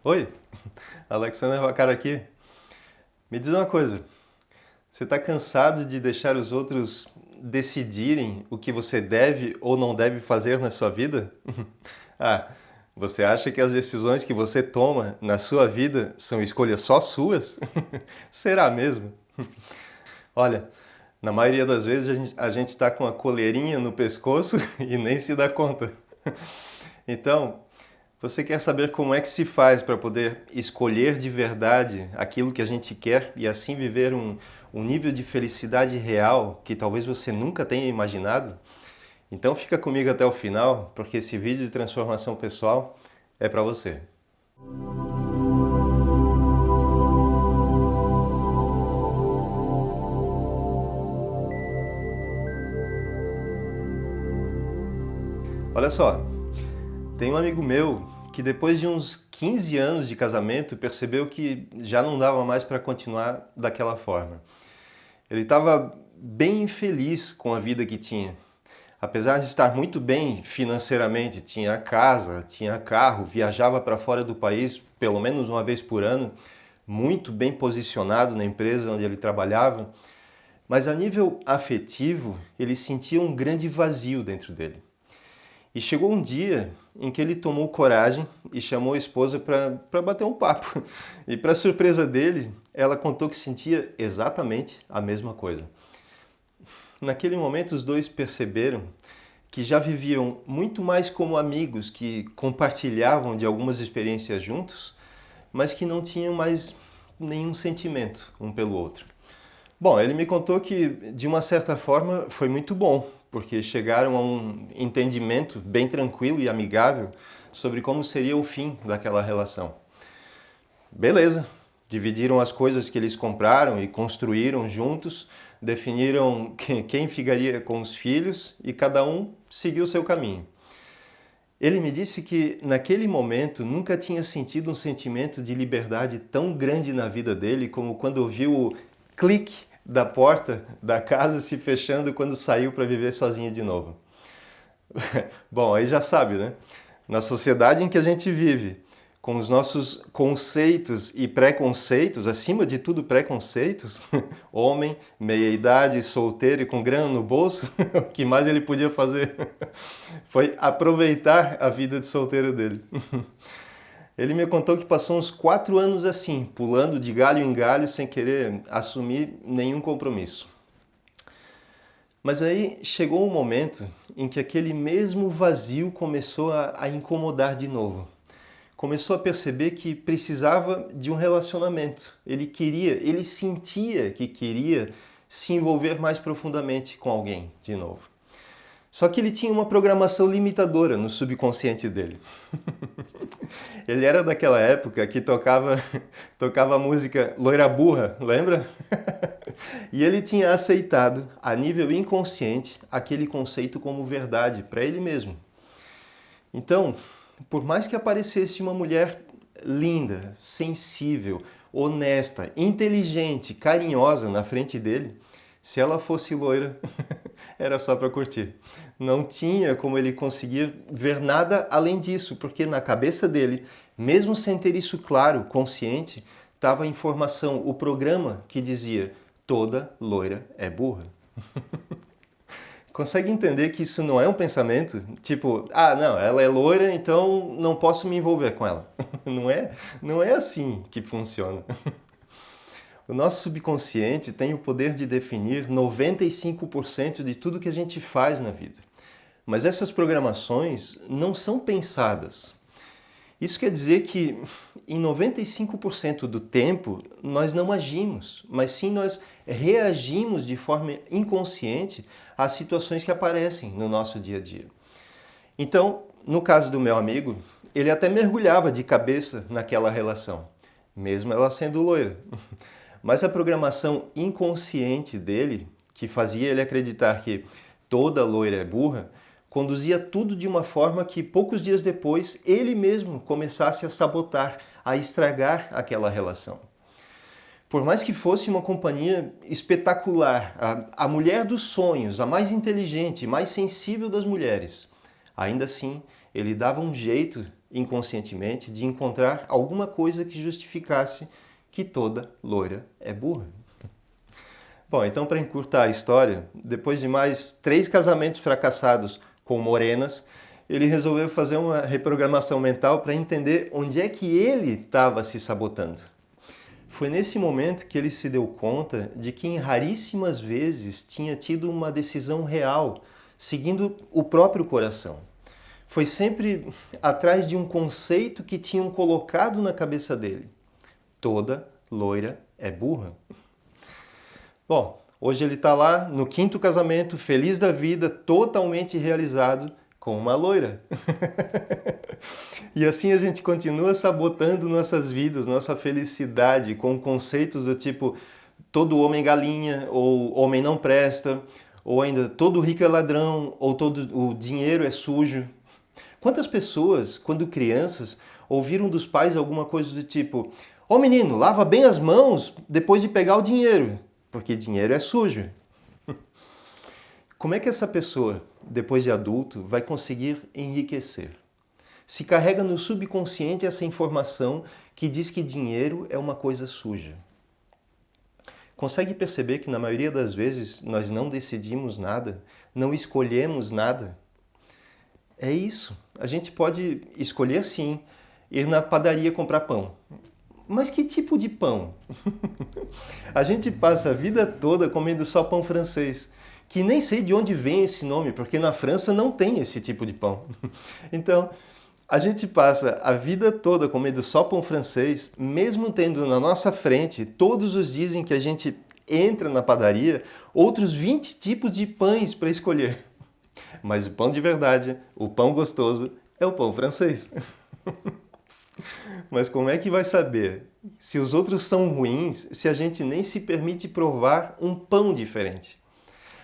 Oi, Alexander Vacara aqui. Me diz uma coisa, você está cansado de deixar os outros decidirem o que você deve ou não deve fazer na sua vida? Ah, você acha que as decisões que você toma na sua vida são escolhas só suas? Será mesmo? Olha, na maioria das vezes a gente está com a coleirinha no pescoço e nem se dá conta. Então, você quer saber como é que se faz para poder escolher de verdade aquilo que a gente quer e assim viver um nível de felicidade real que talvez você nunca tenha imaginado? Então fica comigo até o final, porque esse vídeo de transformação pessoal é para você. Olha só, tem um amigo meu que depois de uns 15 anos de casamento percebeu que já não dava mais para continuar daquela forma. Ele estava bem infeliz com a vida que tinha. Apesar de estar muito bem financeiramente, tinha casa, tinha carro, viajava para fora do país pelo menos uma vez por ano, muito bem posicionado na empresa onde ele trabalhava, mas a nível afetivo, ele sentia um grande vazio dentro dele. E chegou um dia em que ele tomou coragem e chamou a esposa para bater um papo. E para surpresa dele, ela contou que sentia exatamente a mesma coisa. Naquele momento, os dois perceberam que já viviam muito mais como amigos que compartilhavam de algumas experiências juntos, mas que não tinham mais nenhum sentimento um pelo outro. Bom, ele me contou que, de uma certa forma, foi muito bom, porque chegaram a um entendimento bem tranquilo e amigável sobre como seria o fim daquela relação. Beleza, dividiram as coisas que eles compraram e construíram juntos, definiram quem ficaria com os filhos e cada um seguiu seu caminho. Ele me disse que naquele momento nunca tinha sentido um sentimento de liberdade tão grande na vida dele como quando ouviu o clique da porta da casa se fechando quando saiu para viver sozinho de novo. Bom, aí já sabe, né? Na sociedade em que a gente vive, com os nossos conceitos e preconceitos, acima de tudo preconceitos, homem, meia-idade, solteiro e com grana no bolso, o que mais ele podia fazer foi aproveitar a vida de solteiro dele. Ele me contou que passou uns 4 anos assim, pulando de galho em galho sem querer assumir nenhum compromisso. Mas aí chegou um momento em que aquele mesmo vazio começou a incomodar de novo. Começou a perceber que precisava de um relacionamento. Ele sentia que queria se envolver mais profundamente com alguém de novo. Só que ele tinha uma programação limitadora no subconsciente dele. Ele era daquela época que tocava a música Loira Burra, lembra? E ele tinha aceitado, a nível inconsciente, aquele conceito como verdade para ele mesmo. Então, por mais que aparecesse uma mulher linda, sensível, honesta, inteligente, carinhosa na frente dele, se ela fosse loira, era só para curtir. Não tinha como ele conseguir ver nada além disso, porque na cabeça dele, mesmo sem ter isso claro, consciente, estava a informação, o programa que dizia: toda loira é burra. Consegue entender que isso não é um pensamento? Tipo, ah, não, ela é loira, então não posso me envolver com ela. Não é assim que funciona. O nosso subconsciente tem o poder de definir 95% de tudo que a gente faz na vida. Mas essas programações não são pensadas. Isso quer dizer que em 95% do tempo nós não agimos, mas sim nós reagimos de forma inconsciente às situações que aparecem no nosso dia a dia. Então, no caso do meu amigo, ele até mergulhava de cabeça naquela relação, mesmo ela sendo loira. Mas a programação inconsciente dele, que fazia ele acreditar que toda loira é burra, conduzia tudo de uma forma que poucos dias depois ele mesmo começasse a sabotar, a estragar aquela relação. Por mais que fosse uma companhia espetacular, a mulher dos sonhos, a mais inteligente, mais sensível das mulheres, ainda assim ele dava um jeito inconscientemente, de encontrar alguma coisa que justificasse que toda loira é burra. Bom, então para encurtar a história, depois de mais 3 casamentos fracassados com morenas, ele resolveu fazer uma reprogramação mental para entender onde é que ele estava se sabotando. Foi nesse momento que ele se deu conta de que em raríssimas vezes tinha tido uma decisão real, seguindo o próprio coração. Foi sempre atrás de um conceito que tinham colocado na cabeça dele. Toda loira é burra. Bom, hoje ele está lá no 5º casamento, feliz da vida, totalmente realizado com uma loira. E assim a gente continua sabotando nossas vidas, nossa felicidade, com conceitos do tipo todo homem é galinha, ou homem não presta, ou ainda todo rico é ladrão, ou todo o dinheiro é sujo. Quantas pessoas, quando crianças, ouviram dos pais alguma coisa do tipo: "Ô menino, lava bem as mãos depois de pegar o dinheiro, porque dinheiro é sujo"? Como é que essa pessoa, depois de adulto, vai conseguir enriquecer? Se carrega no subconsciente essa informação que diz que dinheiro é uma coisa suja. Consegue perceber que na maioria das vezes nós não decidimos nada, não escolhemos nada? É isso. A gente pode escolher sim, ir na padaria comprar pão. Mas que tipo de pão? A gente passa a vida toda comendo só pão francês, que nem sei de onde vem esse nome, porque na França não tem esse tipo de pão. Então, a gente passa a vida toda comendo só pão francês, mesmo tendo na nossa frente, todos os dias em que a gente entra na padaria, outros 20 tipos de pães para escolher. Mas o pão de verdade, o pão gostoso, é o pão francês. Mas como é que vai saber se os outros são ruins se a gente nem se permite provar um pão diferente?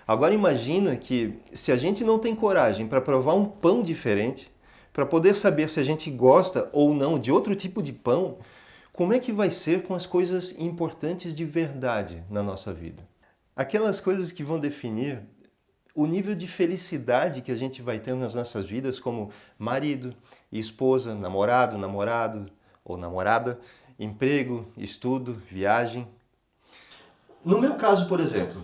Agora imagina que se a gente não tem coragem para provar um pão diferente, para poder saber se a gente gosta ou não de outro tipo de pão, como é que vai ser com as coisas importantes de verdade na nossa vida? Aquelas coisas que vão definir o nível de felicidade que a gente vai ter nas nossas vidas, como marido e esposa, namorado ou namorada, emprego, estudo, viagem. No meu caso, por exemplo,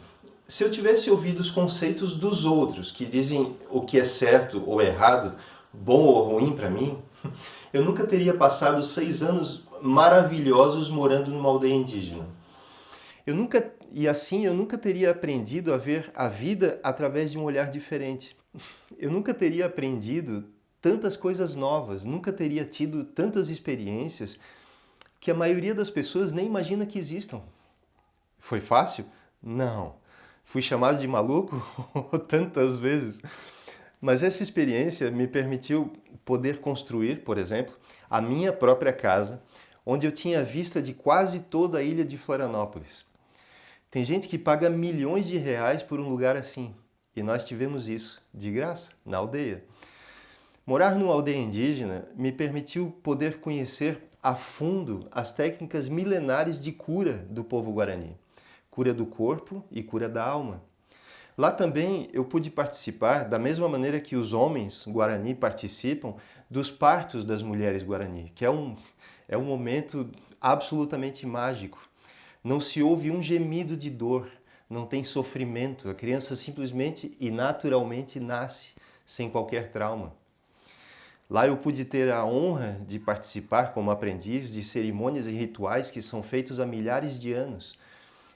se eu tivesse ouvido os conceitos dos outros que dizem o que é certo ou errado, bom ou ruim para mim, eu nunca teria passado 6 anos maravilhosos morando numa aldeia indígena. Eu nunca teria aprendido a ver a vida através de um olhar diferente. Eu nunca teria aprendido tantas coisas novas, nunca teria tido tantas experiências que a maioria das pessoas nem imagina que existam. Foi fácil? Não. Fui chamado de maluco tantas vezes. Mas essa experiência me permitiu poder construir, por exemplo, a minha própria casa, onde eu tinha vista de quase toda a ilha de Florianópolis. Tem gente que paga milhões de reais por um lugar assim, e nós tivemos isso de graça, na aldeia. Morar numa aldeia indígena me permitiu poder conhecer a fundo as técnicas milenares de cura do povo guarani. Cura do corpo e cura da alma. Lá também eu pude participar, da mesma maneira que os homens guarani participam, dos partos das mulheres guarani, que é um momento absolutamente mágico. Não se ouve um gemido de dor, não tem sofrimento, a criança simplesmente e naturalmente nasce, sem qualquer trauma. Lá eu pude ter a honra de participar como aprendiz de cerimônias e rituais que são feitos há milhares de anos.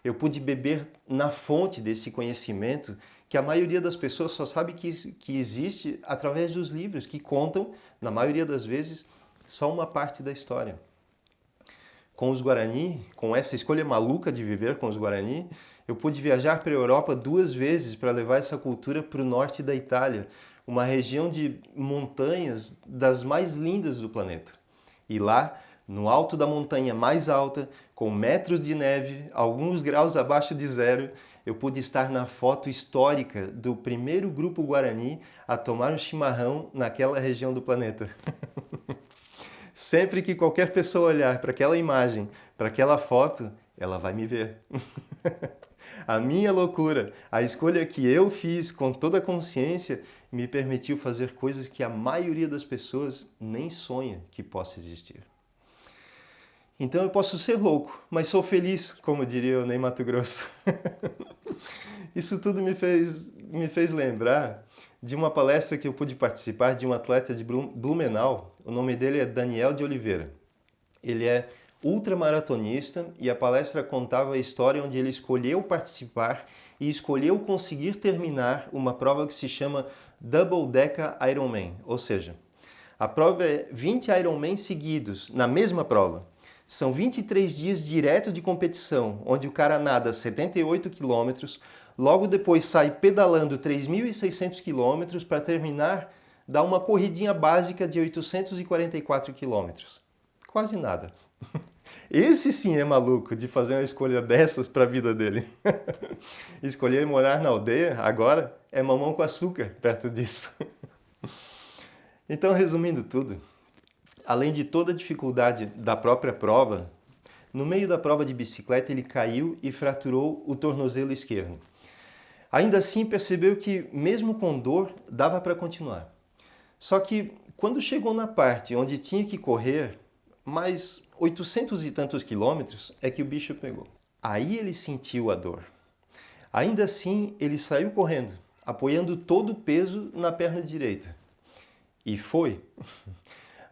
Eu pude beber na fonte desse conhecimento que a maioria das pessoas só sabe que existe através dos livros, que contam, na maioria das vezes, só uma parte da história. Com os Guarani, com essa escolha maluca de viver com os Guarani, eu pude viajar para a Europa 2 vezes para levar essa cultura para o norte da Itália, uma região de montanhas das mais lindas do planeta. E lá, no alto da montanha mais alta, com metros de neve, alguns graus abaixo de zero, eu pude estar na foto histórica do primeiro grupo Guarani a tomar um chimarrão naquela região do planeta. Sempre que qualquer pessoa olhar para aquela imagem, para aquela foto, ela vai me ver. A minha loucura, a escolha que eu fiz com toda a consciência me permitiu fazer coisas que a maioria das pessoas nem sonha que possa existir. Então eu posso ser louco, mas sou feliz, como diria o Ney Matogrosso. Isso tudo me fez lembrar de uma palestra que eu pude participar de um atleta de Blumenau. O nome dele é Daniel de Oliveira. Ele é ultramaratonista e a palestra contava a história onde ele escolheu participar e escolheu conseguir terminar uma prova que se chama Double Deca Ironman, ou seja, a prova é 20 Ironman seguidos, na mesma prova. São 23 dias direto de competição, onde o cara nada 78 quilômetros, logo depois sai pedalando 3.600 quilômetros para terminar, dá uma corridinha básica de 844 quilômetros. Quase nada. Esse sim é maluco de fazer uma escolha dessas para a vida dele. Escolher morar na aldeia, agora, é mamão com açúcar perto disso. Então, resumindo tudo, além de toda a dificuldade da própria prova, no meio da prova de bicicleta ele caiu e fraturou o tornozelo esquerdo. Ainda assim, percebeu que, mesmo com dor, dava para continuar. Só que, quando chegou na parte onde tinha que correr, mais 800 e tantos quilômetros, é que o bicho pegou. Aí ele sentiu a dor. Ainda assim, ele saiu correndo, apoiando todo o peso na perna direita. E foi.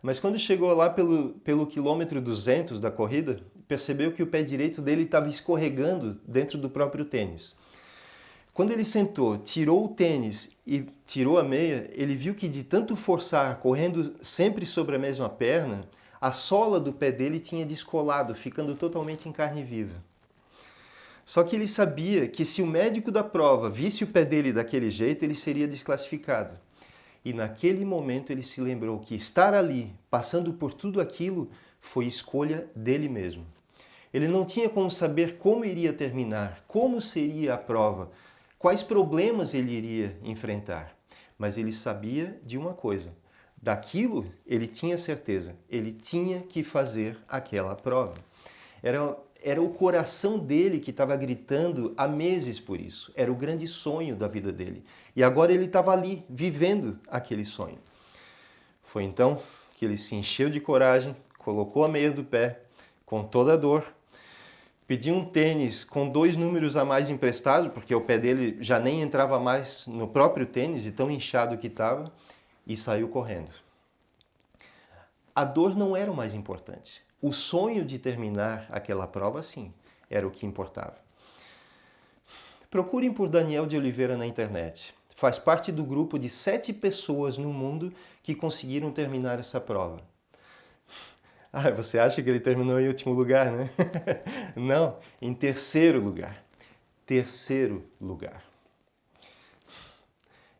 Mas quando chegou lá pelo quilômetro 200 da corrida, percebeu que o pé direito dele estava escorregando dentro do próprio tênis. Quando ele sentou, tirou o tênis e tirou a meia, ele viu que de tanto forçar, correndo sempre sobre a mesma perna, a sola do pé dele tinha descolado, ficando totalmente em carne viva. Só que ele sabia que se o médico da prova visse o pé dele daquele jeito, ele seria desclassificado. E naquele momento ele se lembrou que estar ali, passando por tudo aquilo, foi escolha dele mesmo. Ele não tinha como saber como iria terminar, como seria a prova, quais problemas ele iria enfrentar. Mas ele sabia de uma coisa. Daquilo ele tinha certeza, ele tinha que fazer aquela prova. Era o coração dele que estava gritando há meses por isso. Era o grande sonho da vida dele. E agora ele estava ali, vivendo aquele sonho. Foi então que ele se encheu de coragem, colocou a meia do pé, com toda a dor, pediu um tênis com 2 números a mais emprestado, porque o pé dele já nem entrava mais no próprio tênis, de tão inchado que estava, e saiu correndo. A dor não era o mais importante. O sonho de terminar aquela prova, sim, era o que importava. Procurem por Daniel de Oliveira na internet. Faz parte do grupo de 7 pessoas no mundo que conseguiram terminar essa prova. Ah, você acha que ele terminou em último lugar, né? Não, em terceiro lugar. Terceiro lugar.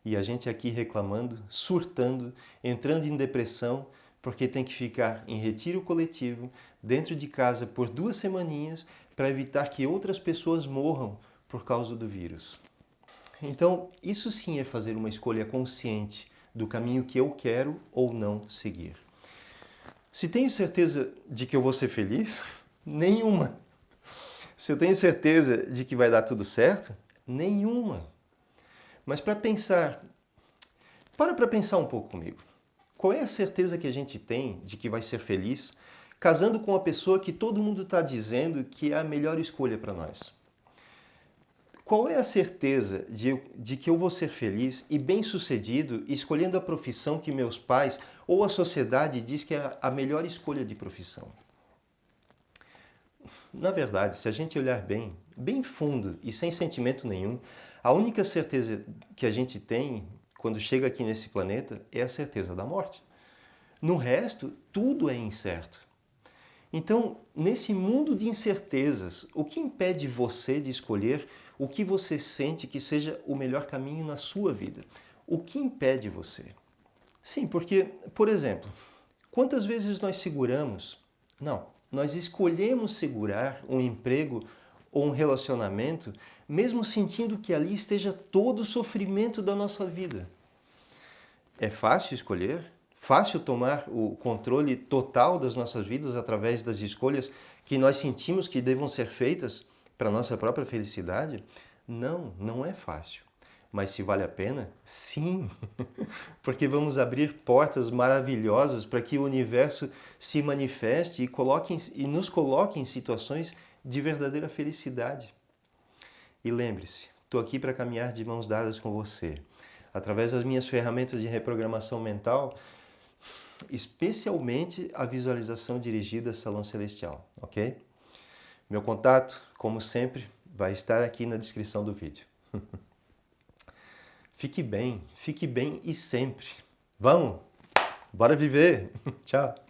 E a gente aqui reclamando, surtando, entrando em depressão, porque tem que ficar em retiro coletivo, dentro de casa por 2 semaninhas, para evitar que outras pessoas morram por causa do vírus. Então, isso sim é fazer uma escolha consciente do caminho que eu quero ou não seguir. Se tenho certeza de que eu vou ser feliz? Nenhuma. Se eu tenho certeza de que vai dar tudo certo? Nenhuma. Mas para pensar um pouco comigo. Qual é a certeza que a gente tem de que vai ser feliz casando com a pessoa que todo mundo está dizendo que é a melhor escolha para nós? Qual é a certeza de que eu vou ser feliz e bem-sucedido escolhendo a profissão que meus pais ou a sociedade diz que é a melhor escolha de profissão? Na verdade, se a gente olhar bem, bem fundo e sem sentimento nenhum, a única certeza que a gente tem quando chega aqui nesse planeta é a certeza da morte. No resto, tudo é incerto. Então, nesse mundo de incertezas, o que impede você de escolher o que você sente que seja o melhor caminho na sua vida? O que impede você? Sim, porque, por exemplo, quantas vezes nós seguramos? Não, nós escolhemos segurar um emprego ou um relacionamento, mesmo sentindo que ali esteja todo o sofrimento da nossa vida. É fácil escolher? Fácil tomar o controle total das nossas vidas através das escolhas que nós sentimos que devam ser feitas para a nossa própria felicidade? Não, não é fácil. Mas se vale a pena? Sim, porque vamos abrir portas maravilhosas para que o universo se manifeste e nos coloque em situações de verdadeira felicidade. E lembre-se, estou aqui para caminhar de mãos dadas com você, através das minhas ferramentas de reprogramação mental, especialmente a visualização dirigida Salão Celestial, ok? Meu contato, como sempre, vai estar aqui na descrição do vídeo. Fique bem e sempre. Vamos? Bora viver! Tchau!